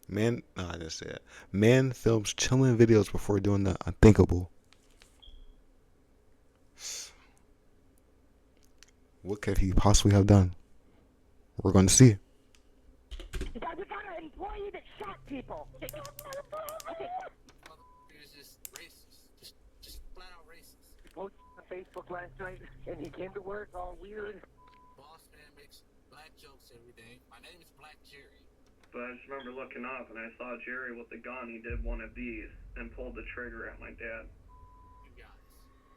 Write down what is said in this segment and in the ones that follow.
Man, no, I didn't say it. Man films chilling videos before doing the unthinkable. What could he possibly have done? We're going to see. Guys, we got an employee that shot people. Okay. Motherfucker is just racist. Just flat out racist. He posted on Facebook last night, and he came to work all weird. Boss man makes black jokes every day. My name is Black Jerry. But I just remember looking up and I saw Jerry with the gun. He did one of these and pulled the trigger at my dad. You guys.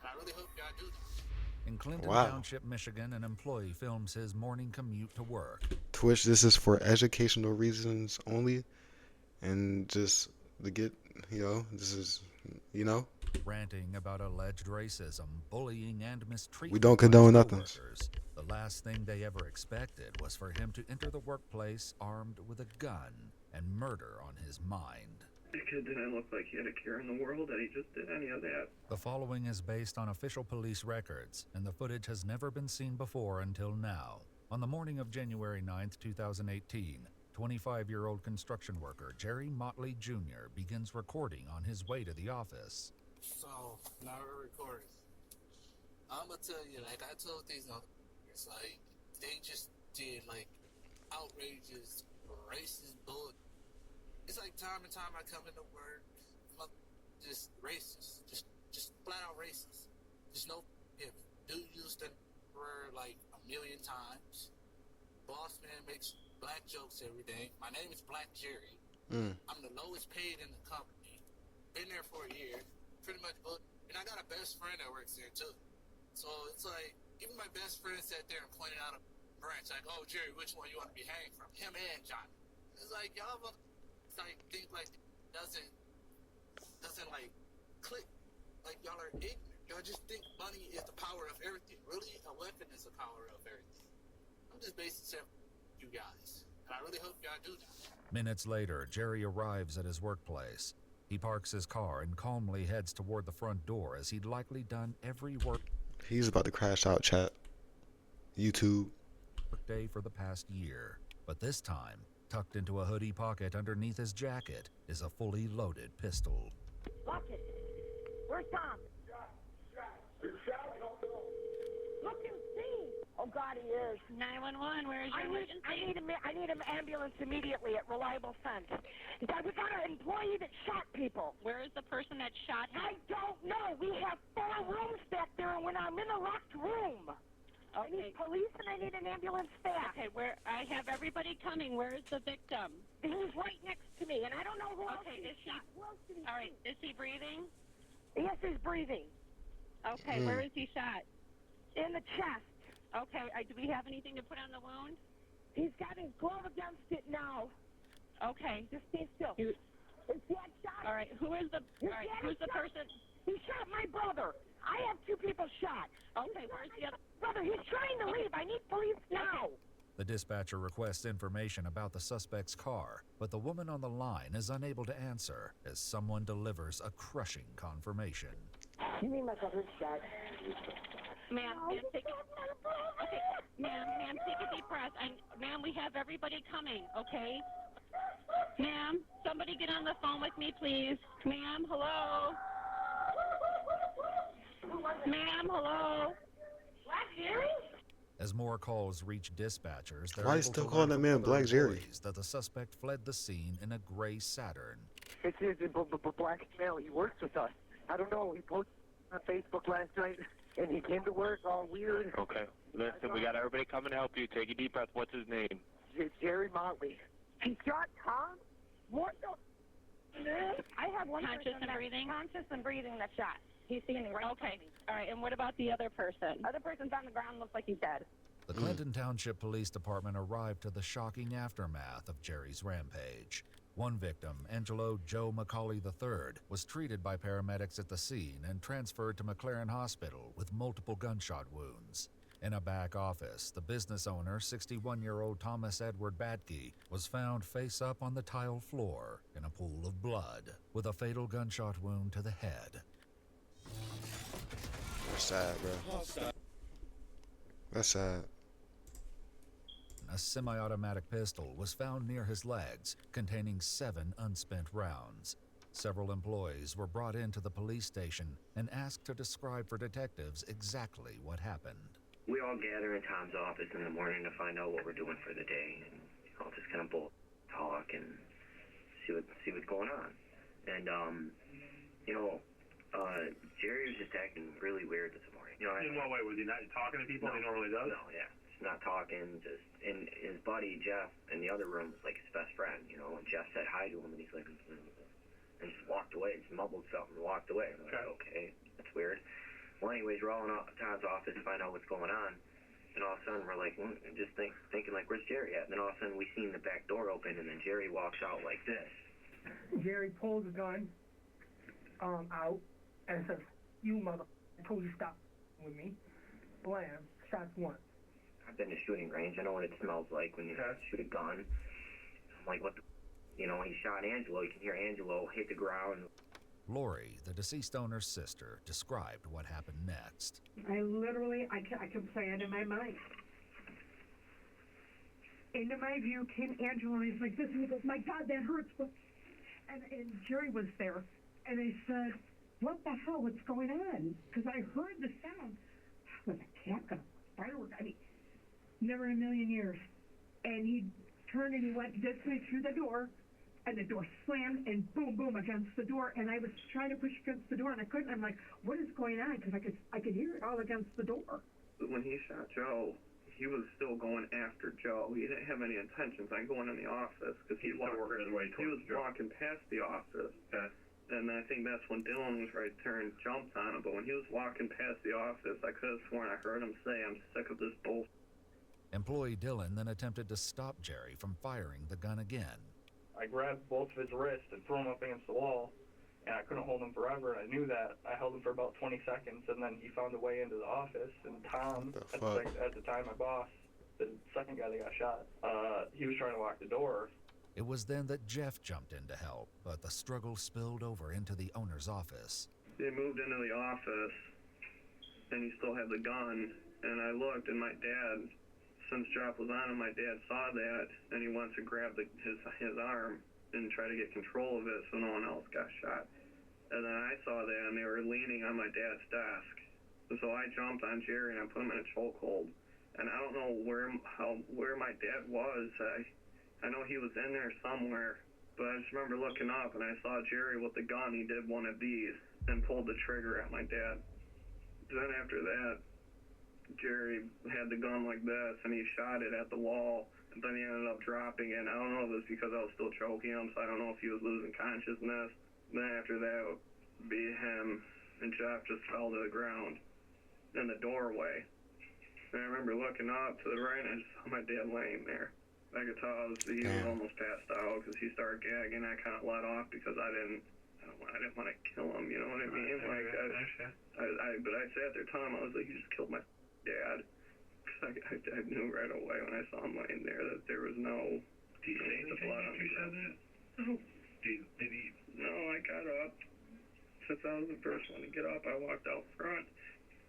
And I really hope y'all do this. In Clinton Wow. Township, Michigan, an employee films his morning commute to work. Twitch, this is for educational reasons only. And just to get, this is, Ranting about alleged racism, bullying, and mistreatment. We don't by his condone nothing. coworkers. The last thing they ever expected was for him to enter the workplace armed with a gun and murder on his mind. The kid didn't look like he had a care in the world that he just did any of that. The following is based on official police records, and the footage has never been seen before until now. On the morning of January 9th, 2018, 25-year-old construction worker Jerry Motley Jr. begins recording on his way to the office. So, now we're recording. I'm gonna tell you, like I told these motherfuckers, like, they just did, like, outrageous, racist bullet. It's like time and time I come into work, just racist. Just flat out racist. There's no forgiving. Dude used the word like a million times. Boss man makes black jokes every day. My name is Black Jerry. I'm the lowest paid in the company. Been there for a year. Pretty much, and I got a best friend that works there too. So it's like, even my best friend sat there and pointed out a branch, like, oh, Jerry, which one you want to be hanged from? Him and Johnny. It's like, y'all like, think like, doesn't like, click. Like, y'all are ignorant. Y'all just think money is the power of everything. Really, a weapon is the power of everything. I'm just basically saying, you guys. And I really hope y'all do that. Minutes later, Jerry arrives at his workplace. He parks his car and calmly heads toward the front door as he'd likely done every work He's about to crash out, chat. YouTube. day for the past year. But this time, tucked into a hoodie pocket underneath his jacket, is a fully loaded pistol. Lock it. Where's Tom? Look and see. Oh, God, he is. 911, where is your emergency? I need an ambulance immediately at Reliable Sense. Guys, we got an employee that shot people. Where is the person that shot him? I don't know. We have 4 rooms back there, and when I'm in a locked room, I need Okay. police and I need an ambulance fast. Okay, where I have everybody coming. Where is the victim? He's right next to me, and I don't know who else Okay, he is he? shot. Who else did he All right, shoot? is he breathing? Yes, he's breathing. Okay, where is he shot? In the chest. Okay, do we have anything to put on the wound? He's got his glove against it now. Okay. Just stay still. You- His dad shot. All right, who is the? His All right, dad who's the shot. person? He shot my brother. I have 2 people shot. Okay, He shot where's my the other? brother? He's trying to leave. I need police now. The dispatcher requests information about the suspect's car, but the woman on the line is unable to answer as someone delivers a crushing confirmation. You mean my brother's shot? Ma'am, take it. Okay, ma'am, take a deep breath. Ma'am, we have everybody coming. Okay. Ma'am, somebody get on the phone with me, please. Ma'am, hello. Ma'am, hello. Black Jerry? As more calls reach dispatchers, they're Why you able still to calling learn that from man other Black Jerry? employees that the suspect fled the scene in a gray Saturn. It's a black male. He works with us. I don't know. He posted on Facebook last night, and he came to work all weird. Okay. Listen, we got everybody coming to help you. Take a deep breath. What's his name? Jerry Motley. He shot Tom? What the? I have one Conscious person and that- breathing? Conscious and breathing that shot. He's standing right Okay. behind me. All right, and what about the other person? Other person's on the ground, looks like he's dead. The Clinton Township Police Department arrived to the shocking aftermath of Jerry's rampage. One victim, Angelo Joe McCauley III, was treated by paramedics at the scene and transferred to McLaren Hospital with multiple gunshot wounds. In a back office, the business owner, 61-year-old Thomas Edward Badke, was found face up on the tile floor in a pool of blood with a fatal gunshot wound to the head. That's sad, bro. That's sad. a semi-automatic pistol was found near his legs, containing 7 unspent rounds. Several employees were brought into the police station and asked to describe for detectives exactly what happened. We all gather in Tom's office in the morning to find out what we're doing for the day, and I'll just kind of talk and see what's going on. And Jerry was just acting really weird this morning. In what way? Was he not talking to people he normally does? No, yeah, just not talking. And his buddy Jeff in the other room was like his best friend. And Jeff said hi to him, and he's like, and just walked away, just mumbled something and walked away. I'm like, okay, that's weird. Well, anyways, we're all in Tom's office to find out what's going on. And all of a sudden, we're like, just thinking like, where's Jerry at? And then all of a sudden, we seen the back door open, and then Jerry walks out like this. Jerry pulls the gun out and says, "You mother, I told you stop with me." Blam, shots once. I've been to shooting range. I know what it smells like when you shoot a gun. I'm like, what the... he shot Angelo. You can hear Angelo hit the ground. Lori, the deceased owner's sister, described what happened next. I can play it in my mind. Into my view came Angelo, and he's like this, and he goes, "My God, that hurts." And Jerry was there, and I said, "What the hell? What's going on?" Because I heard the sound. Was a cat gun? Firework? I mean, never in a million years. And he turned and he went this way through the door, and the door slammed and boom, boom against the door. And I was trying to push against the door, and I couldn't. I'm like, "What is going on?" Because I could hear it all against the door. When he shot Joe, he was still going after Joe. He didn't have any intentions on going in the office because he was walking past the office. Okay. And I think that's when Dylan was right there and jumped on him. But when he was walking past the office, I could have sworn I heard him say, "I'm sick of this bull." Employee Dylan then attempted to stop Jerry from firing the gun again. I grabbed both of his wrists and threw him up against the wall, and I couldn't hold him forever, and I knew that. I held him for about 20 seconds, and then he found a way into the office, and Tom, at the time my boss, the second guy that got shot, he was trying to lock the door. It was then that Jeff jumped in to help, but the struggle spilled over into the owner's office. They moved into the office, and he still had the gun, and I looked, and my dad, since Jeff was on him, my dad saw that, and he went to grab his arm and try to get control of it so no one else got shot. And then I saw that, and they were leaning on my dad's desk. And so I jumped on Jerry, and I put him in a chokehold. And I don't know where my dad was. I know he was in there somewhere, but I just remember looking up, and I saw Jerry with the gun. He did one of these and pulled the trigger at my dad. Then after that, Jerry had the gun like this, and he shot it at the wall, and then he ended up dropping it. I don't know if it was because I was still choking him, so I don't know if he was losing consciousness. Then after that would be him, and Jeff just fell to the ground in the doorway. And I remember looking up to the right, and I just saw my dad laying there. I could tell he was almost passed out because he started gagging. I kind of let off because I didn't want to kill him, you know what I mean? But I sat there telling him, I was like, "You just killed my dad." Because I knew right away when I saw him laying there that there was no... Did he say anything after you said that? No. Did he... No, I got up. Since I was the first one to get up, I walked out front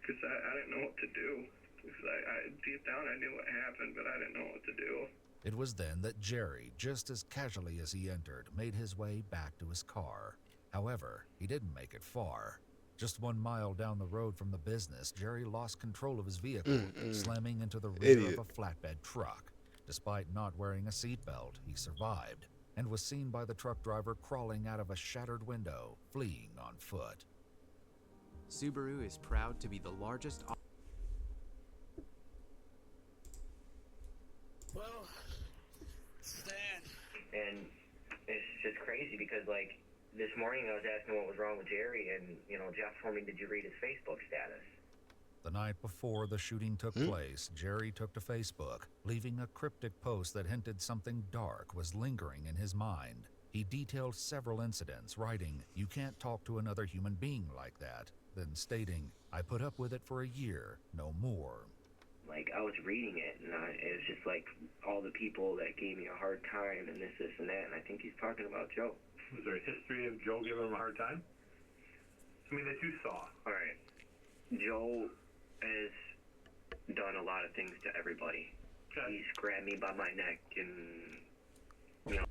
because I didn't know what to do. Because I deep down I knew what happened, but I didn't know what to do. It was then that Jerry, just as casually as he entered, made his way back to his car. However, he didn't make it far. Just 1 mile down the road from the business, Jerry lost control of his vehicle, slamming into the rear of a flatbed truck. Despite not wearing a seatbelt, he survived and was seen by the truck driver crawling out of a shattered window, fleeing on foot. Subaru is proud to be the largest... Well, Stan. And it's just crazy because, like, this morning I was asking what was wrong with Jerry, and, Jeff told me, "Did you read his Facebook status?" The night before the shooting took place, Jerry took to Facebook, leaving a cryptic post that hinted something dark was lingering in his mind. He detailed several incidents, writing, "You can't talk to another human being like that," then stating, "I put up with it for a year, no more." Like, I was reading it, and it was just like all the people that gave me a hard time and this, and that, and I think he's talking about Joe. Was there a history of Joe giving him a hard time? I mean, that you saw. All right. Joe has done a lot of things to everybody. He's grabbed me by my neck and, you know,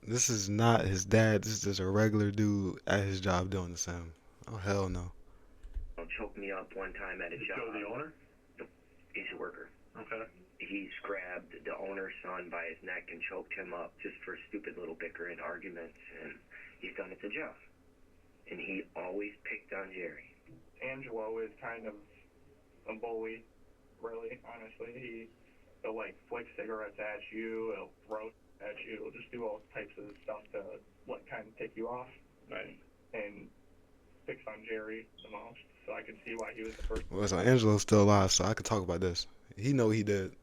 This is not his dad. This is just a regular dude at his job doing the same. Oh, hell no. choked me up one time at a Is job. Joe the owner? He's a worker. Okay. He's grabbed the owner's son by his neck and choked him up just for stupid little bickering arguments, and he's done it to Jeff. And he always picked on Jerry. Angelo is kind of a bully, really, honestly. He'll, like, flick cigarettes at you, he'll throw at you, he'll just do all types of stuff to, like, kind of tick you off. Right. And picks on Jerry the most, so I can see why he was the first. Well, so Angelo's still alive, so I could talk about this. He know he did.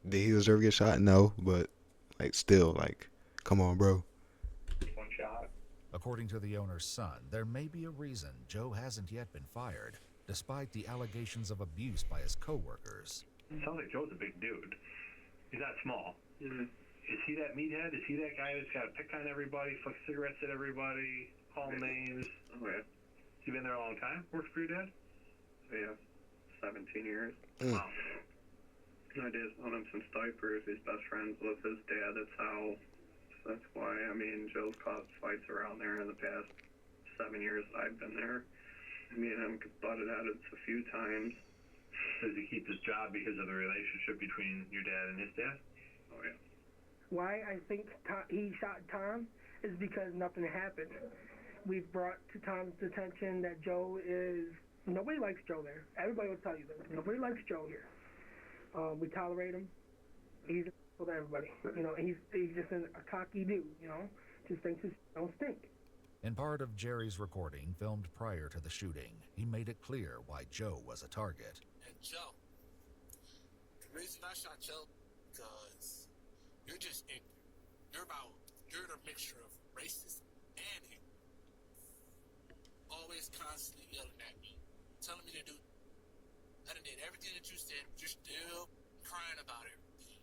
Did he deserve to get shot? No, but, like, still, like, come on, bro. One shot. According to the owner's son, there may be a reason Joe hasn't yet been fired, despite the allegations of abuse by his co-workers. Sounds like Joe's a big dude. He's not small. Mm-hmm. Is he that meathead? Is he that guy that's got to pick on everybody, flick cigarettes at everybody, call names? Oh, yeah. You been there a long time? Worked for your dad? Yeah. 17 years. Wow. My dad's known him since diapers. He's best friends with his dad. That's why, I mean, Joe's caused fights around there in the past 7 years I've been there. Me and him butted heads a few times. Does he keep his job because of the relationship between your dad and his dad? Oh, yeah. Why I think he shot Tom is because nothing happened. We've brought to Tom's attention that Joe is... Nobody likes Joe there. Everybody will tell you that. Nobody likes Joe here. We tolerate him. He's a to everybody. You know, he's just a cocky dude, you know? Just thinks his don't stink. In part of Jerry's recording, filmed prior to the shooting, he made it clear why Joe was a target. And Joe, the reason I shot Joe, because you're just ignorant. You're the mixture of racist and ignorant. Always constantly yelling at me, telling me to do. I done did everything that you said, but you're still crying about everything.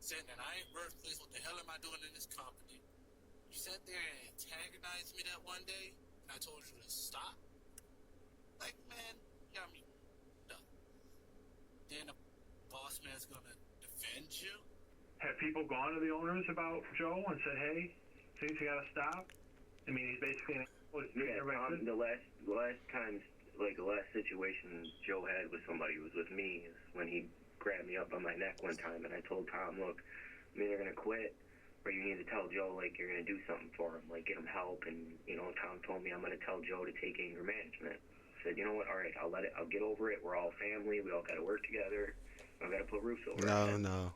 Saying that I ain't worthless, what the hell am I doing in this company? You sat there and antagonized me that one day, and I told you to stop. Like, man, you got me done. Then the boss man's gonna defend you? Have people gone to the owners about Joe and said, hey, things you gotta stop? I mean, he's basically... The last times, like the last situation Joe had with somebody who was with me is when he grabbed me up on my neck one time, and I told Tom, look, I'm either gonna quit, or you need to tell Joe, like, you're going to do something for him, like, get him help. And, you know, Tom told me I'm going to tell Joe to take anger management. I said, you know what, all right, I'll get over it. We're all family. We all got to work together. I've got to put roofs over it. No.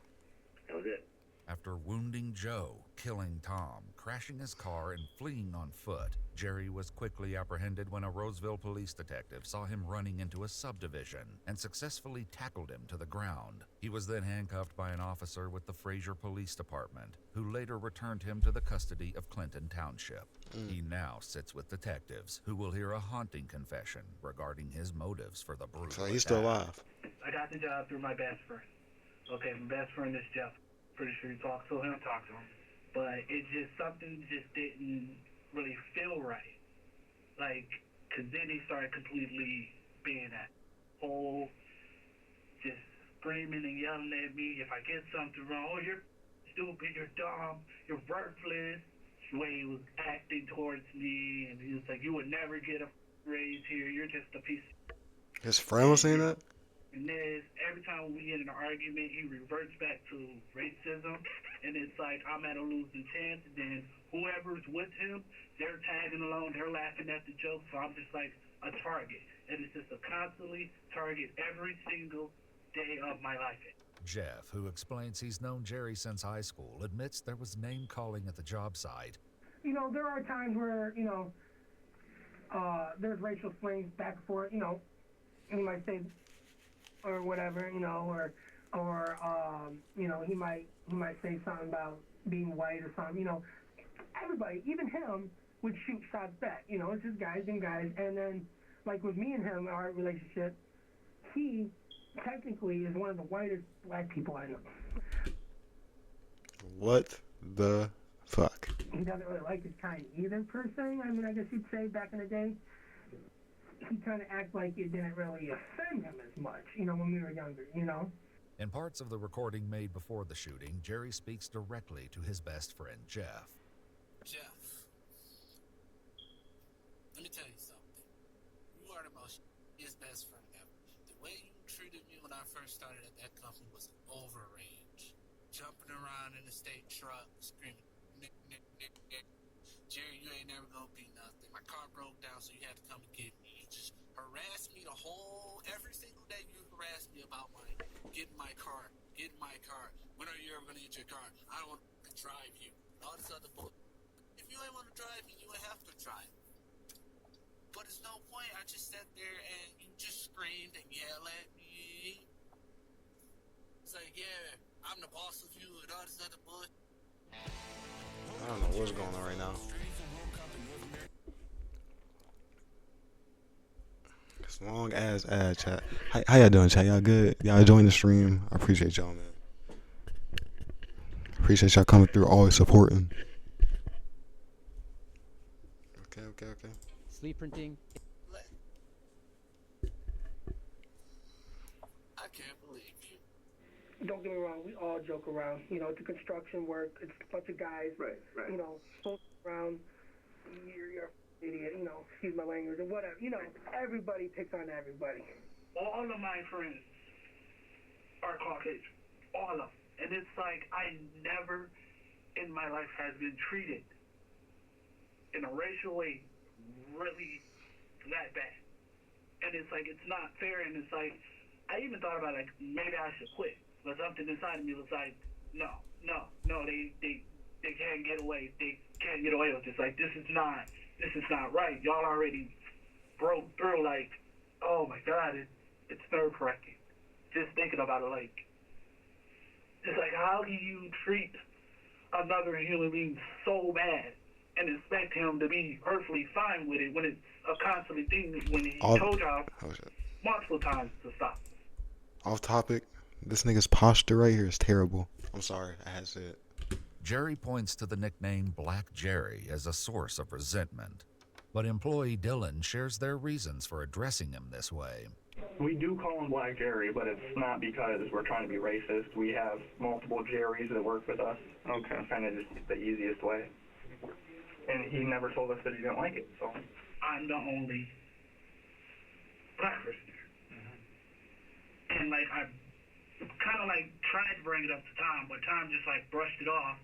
That was it. After wounding Joe, killing Tom, crashing his car, and fleeing on foot, Jerry was quickly apprehended when a Roseville police detective saw him running into a subdivision and successfully tackled him to the ground. He was then handcuffed by an officer with the Fraser Police Department, who later returned him to the custody of Clinton Township. He now sits with detectives, who will hear a haunting confession regarding his motives for the brutal So he's still alive. I got the job through my best friend. Okay, my best friend is Jeff. Pretty sure you talked to him. But it just, something just didn't really feel right. Like, cause then he started completely being that whole, just screaming and yelling at me if I get something wrong. Oh, you're stupid, you're dumb, you're worthless. The way he was acting towards me, and he was like, you would never get a raise here, you're just a piece of... His friend was saying that? And then every time we get in an argument, he reverts back to racism, and it's like I'm at a losing chance. And then whoever's with him, they're tagging along, they're laughing at the jokes, so I'm just like a target. And it's just a constantly target every single day of my life. Jeff, who explains he's known Jerry since high school, admits there was name-calling at the job site. You know, there are times where, you know, there's racial slings back and forth, you know, he might say, or whatever, you know, or you know, he might say something about being white or something, you know. Everybody, even him, would shoot shots back, you know. It's just guys and guys. And then, like with me and him, our relationship, he technically is one of the whitest black people I know. What the fuck? He doesn't really like his kind either, per se. I mean, I guess you'd say back in the day, he kind of acted like it didn't really offend him as much, you know, when we were younger, you know. In parts of the recording made before the shooting, Jerry speaks directly to his best friend, Jeff. Jeff, let me tell you something. You are the most his best friend ever. The way you treated me when I first started at that company was overrange. Jumping around in the state truck, screaming, Nick, Nick, Nick, Nick. Jerry, you ain't never gonna be nothing. My car broke down, so you had to come and get me. You just harassed me every single day you harassed me about getting my car. When are you ever gonna get your car? I don't want to drive you. All this other bull. If you ain't want to drive me, you ain't have to drive. But it's no point. I just sat there and you just screamed and yelled at me. It's like, yeah, I'm the boss of you and all this other bull. I don't know what's going on right now. It's long ass ad, chat. How y'all doing, chat? Y'all good? Y'all enjoying the stream? I appreciate y'all, man. Appreciate y'all coming through, always supporting. Okay. Sleep printing. I can't believe you. Don't get me wrong, we all joke around. You know, it's a construction work. It's a bunch of guys. Right. You know, fooling around. You're an idiot. You know, excuse my language or whatever. You know, everybody picks on everybody. All of my friends are Caucasian. All of them. And it's like I never in my life has been treated in a racial way really that bad. And it's like, it's not fair. And it's like, I even thought about like, maybe I should quit. But something inside of me was like, no, they can't get away. They can't get away with this. Like, this is not right. Y'all already broke through. Like, oh my God, it's nerve wracking. Just thinking about it, like, it's like, how do you treat another human being so bad and expect him to be perfectly fine with it when it's a constant thing when he told y'all multiple times to stop? Off topic, this nigga's posture right here is terrible. I'm sorry, I had to say it. Jerry points to the nickname Black Jerry as a source of resentment, but employee Dylan shares their reasons for addressing him this way. We do call him Black Jerry, but it's not because we're trying to be racist. We have multiple Jerrys that work with us. Okay. It's kind of just the easiest way. And he never told us that he didn't like it, so. I'm the only black person there. Mm-hmm. And like, I kind of like tried to bring it up to Tom, but Tom just like brushed it off.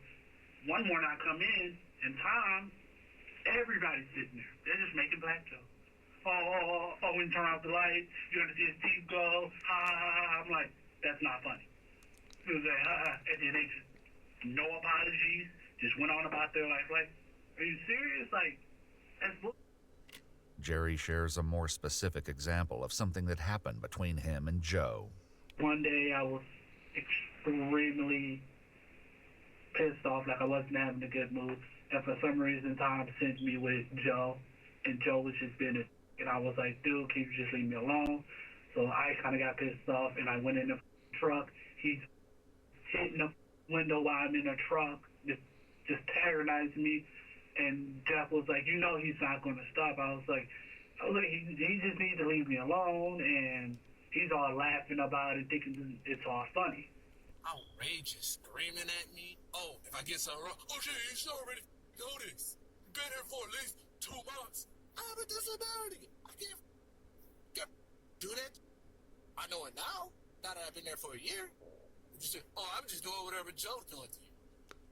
One morning I come in, and Tom, everybody's sitting there. They're just making black jokes. Oh, when you turn off the light, you're going to see his teeth go. I'm like, that's not funny. It was like, and then they just, no apologies, just went on about their life. Like, are you serious? Like, that's bull. Jerry shares a more specific example of something that happened between him and Joe. One day I was extremely pissed off, like I wasn't having a good mood. And for some reason, Tom sent me with Joe, and Joe was just being and I was like, dude, can you just leave me alone? So I kind of got pissed off, and I went in the truck. He's hitting the window while I'm in the truck, just terrorizing me. And Jeff was like, you know he's not going to stop. I was like, he just needs to leave me alone, and he's all laughing about it, thinking it's all funny. Outrageous, screaming at me. Oh, if I get something wrong, oh shit, you should already know this. Been here for at least 2 months. I have a disability. I can't do that. I know it now. Now that I've been there for a year. You just say, oh, I'm just doing whatever Joe's doing to you.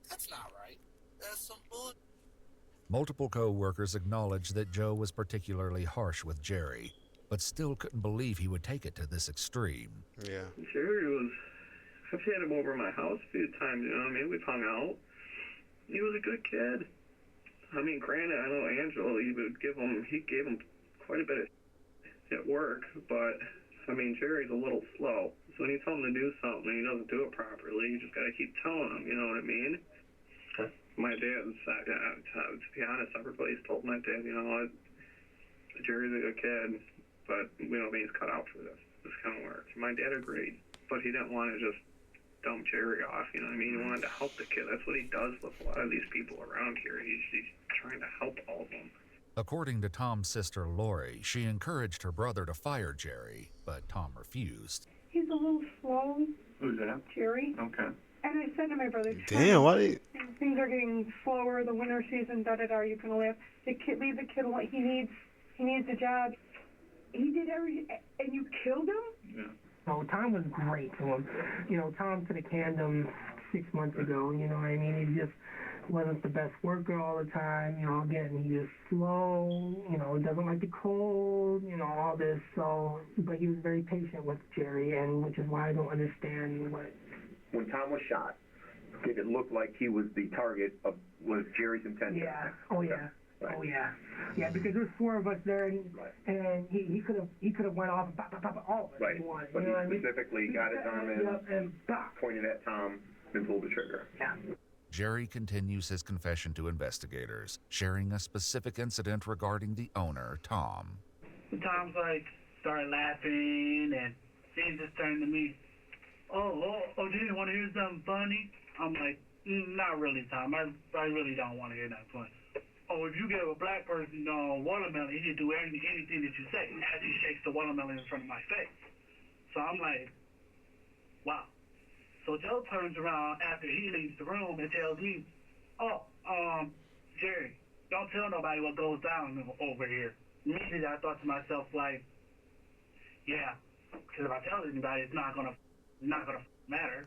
That's not right. That's some bull. Multiple co-workers acknowledged that Joe was particularly harsh with Jerry, but still couldn't believe he would take it to this extreme. Yeah. Jerry was, I've had him over at my house a few times, you know what I mean? We've hung out. He was a good kid. I mean, granted, I know Angelo, he gave him quite a bit of at work, but, I mean, Jerry's a little slow. So when you tell him to do something and he doesn't do it properly, you just gotta keep telling him, you know what I mean? Okay. My dad's, to be honest, everybody's told my dad, you know what, Jerry's a good kid, but we don't mean he's cut out for this kind of work. My dad agreed, but he didn't want to just dump Jerry off, you know what I mean? He wanted to help the kid. That's what he does with a lot of these people around here. He's trying to help all of them. According to Tom's sister Lori, she encouraged her brother to fire Jerry, but Tom refused. He's a little slow, Who's that? Jerry. Okay. And I said to my brother, Damn, why they? things are getting slower, the winter season, da-da-da, you can laugh. Leave the kid alone. He needs a job. He did everything, and you killed him? Yeah. So Tom was great to him. You know, Tom could have canned him 6 months ago, you know what I mean? He just wasn't the best worker all the time, you know, again, he was slow, you know, doesn't like the cold, you know, all this, so, but he was very patient with Jerry, and which is why I don't understand what... When Tom was shot, it looked like he was the target of, was Jerry's intention. Yeah, oh yeah. Right. Oh yeah, yeah. Because there's 4 of us there, and he could have went off and all of us. Right. He wanted, But you know he what I mean? specifically got his arm in, and pointed at Tom, and pulled the trigger. Yeah. Jerry continues his confession to investigators, sharing a specific incident regarding the owner, Tom. Tom's like started laughing, and then just turned to me. Oh, do you want to hear something funny? I'm like, not really, Tom. I really don't want to hear that funny. Oh, if you give a black person watermelon, he can do anything that you say. As he shakes the watermelon in front of my face. So I'm like, wow. So Joe turns around after he leaves the room and tells me, Jerry, don't tell nobody what goes down over here. Immediately I thought to myself, like, yeah, because if I tell anybody, it's not gonna matter.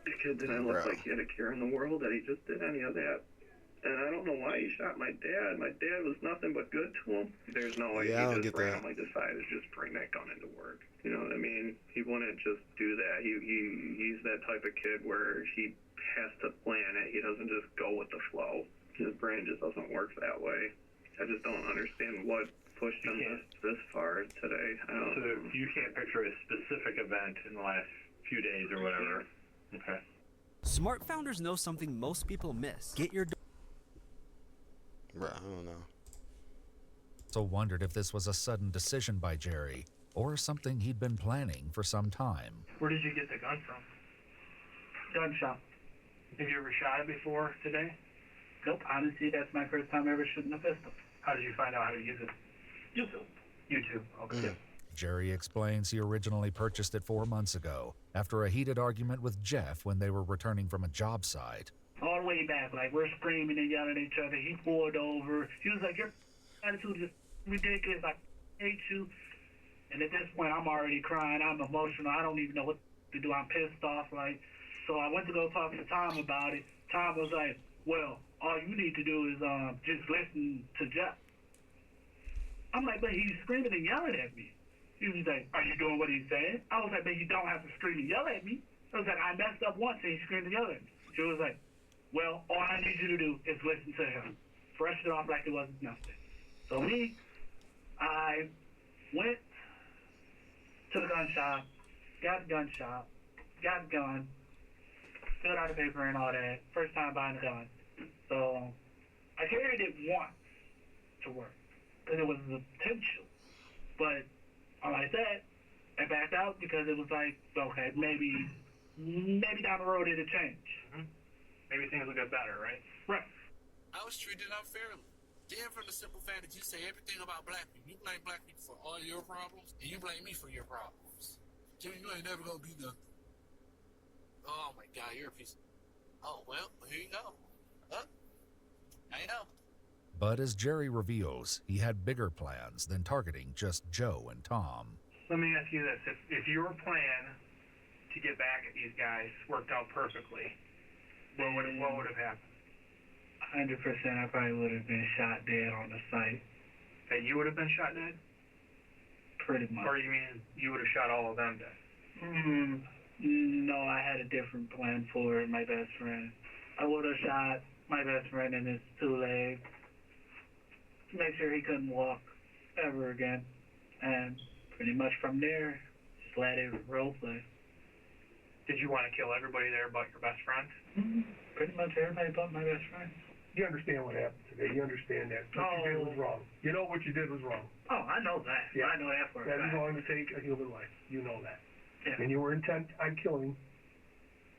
The kid didn't look like he had a care in the world that he just did any of that. And I don't know why he shot my dad. My dad was nothing but good to him. There's no way Yeah, I don't he just get that. randomly decided to just bring that gun into work. You know what I mean? He wouldn't just do that. He's that type of kid where he has to plan it. He doesn't just go with the flow. His brain just doesn't work that way. I just don't understand what pushed him this far today. So you can't picture a specific event in the last few days or whatever. Okay. Smart founders know something most people miss. Get your Right, I don't know. So wondered if this was a sudden decision by Jerry, or something he'd been planning for some time. Where did you get the gun from? Gun shop. Have you ever shot it before today? Nope, honestly, that's my first time ever shooting a pistol. How did you find out how to use it? YouTube. YouTube. Okay. Jerry explains he originally purchased it 4 months ago, after a heated argument with Jeff when they were returning from a job site. All the way back, like we're screaming and yelling at each other. He pulled over. He was like, your attitude is ridiculous. I hate you. And at this point, I'm already crying. I'm emotional. I don't even know what to do. I'm pissed off. Like, so I went to go talk to Tom about it. Tom was like, well, all you need to do is just listen to Jeff. I'm like, but he's screaming and yelling at me. He was like, are you doing what he's saying? I was like, but you don't have to scream and yell at me. I was like, I messed up once and he screamed and yelled at me. She was like, well, all I need you to do is listen to him. Brush it off like it wasn't nothing. So I went to the gun shop, got the gun, filled out the paper and all that. First time buying a gun. So I carried it once to work because it was the potential. But like that, I backed out because it was like, okay, maybe down the road it'll change. Mm-hmm. Maybe things will get better, right? Right. I was treated unfairly. Damn, from the simple fact that you say everything about black people. You blame black people for all your problems, and you blame me for your problems. Jimmy, you ain't never gonna be nothing. Oh my God, you're a piece of... Oh, well, here you go. I know. But as Jerry reveals, he had bigger plans than targeting just Joe and Tom. Let me ask you this. If your plan to get back at these guys worked out perfectly, what would have happened? 100%, I probably would have been shot dead on the site. That you would have been shot dead? Pretty much. Or you mean you would have shot all of them dead? No, I had a different plan for my best friend. I would have shot my best friend in his 2 legs to make sure he couldn't walk ever again. And pretty much from there, just let it role play. Did you want to kill everybody there but your best friend? Pretty much everybody but my best friend. You understand what happened today. You understand that. What you did was wrong. You know what you did was wrong. Oh, I know that. Yeah. I know that for a fact. That is going to take a human life. You know that. Yeah. And you were intent on killing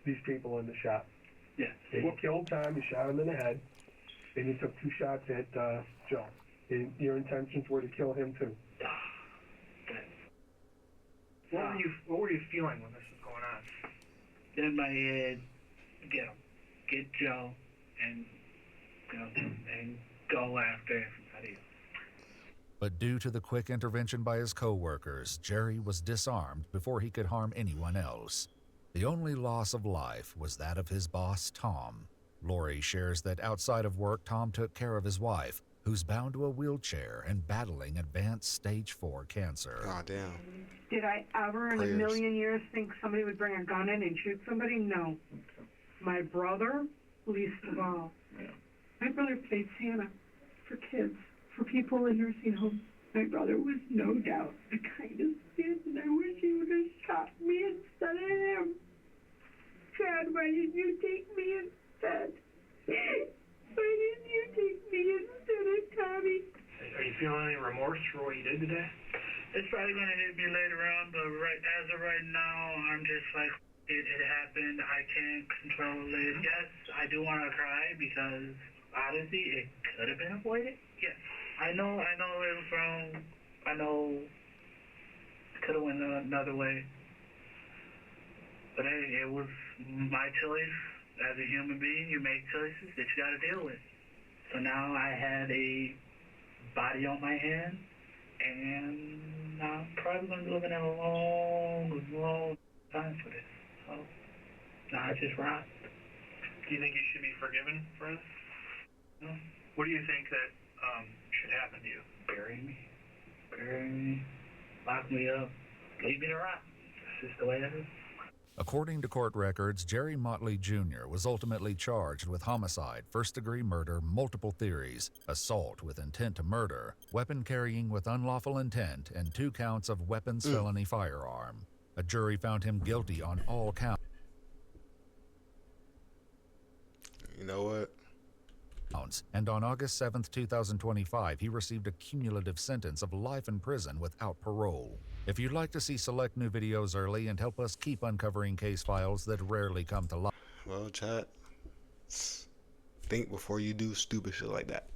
these people in the shop. Yes. And you killed Tom, you shot him in the head, and you took 2 shots at Joe. And your intentions were to kill him too. What were you feeling when this was going on? Then in my head, get him, get Joe, and and go after everybody else. But due to the quick intervention by his co-workers, Jerry was disarmed before he could harm anyone else. The only loss of life was that of his boss, Tom. Lori shares that outside of work, Tom took care of his wife, who's bound to a wheelchair and battling advanced stage 4 cancer. God damn. Did I ever in a million years think somebody would bring a gun in and shoot somebody? No. My brother, least of all. My brother played Santa for kids, for people in nursing homes. My brother was no doubt the kindest kid, and I wish he would have shot me instead of him. Chad, why didn't you take me instead? Why didn't you take me instead of Tommy? Are you feeling any remorse for what you did today? It's probably going to hit me later on, but as of right now, I'm just like, it happened. I can't control it. Yes, I do want to cry because, honestly, it could have been avoided. Yes. I know it was wrong. I know it could have went another way. But hey, it was my choice. As a human being, you make choices that you got to deal with. So now I have a body on my hand, and I'm probably going to be looking at a long, long time for this. So now I just rock. Do you think you should be forgiven for this? No. What do you think that should happen to you? Bury me, lock me up, leave me to rot. That's just the way it is. According to court records, Jerry Motley Jr. was ultimately charged with homicide, first-degree murder, multiple theories, assault with intent to murder, weapon carrying with unlawful intent, and 2 counts of weapons felony firearm. A jury found him guilty on all counts. You know what? And on August 7th, 2025, he received a cumulative sentence of life in prison without parole. If you'd like to see select new videos early and help us keep uncovering case files that rarely come to light, well, chat, think before you do stupid shit like that.